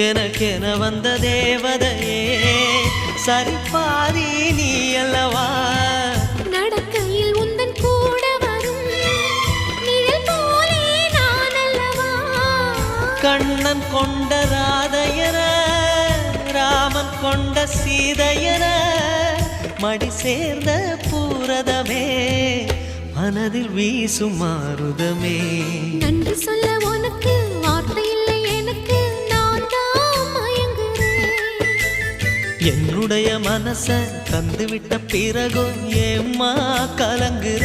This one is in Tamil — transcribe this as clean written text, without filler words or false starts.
எனக்கென வந்த தேவதையே சரிபாதி நீ அல்லவா நடக்கையில் உந்தன் கூட வரும் நிழல் போலே நான் அல்லவா கண்ணன் கொண்ட ராதையர ராமன் கொண்ட சீதையர மடி சேர்ந்த பூரதமே மனதில் வீசும் மாருதமே நன்றி சொல்ல உனக்கு வார்த்தை இல்லை எனக்கு நான் தான் மயங்குறேன் என்னுடைய மனச தந்துவிட்ட பிறகும் ஏம்மா கலங்குற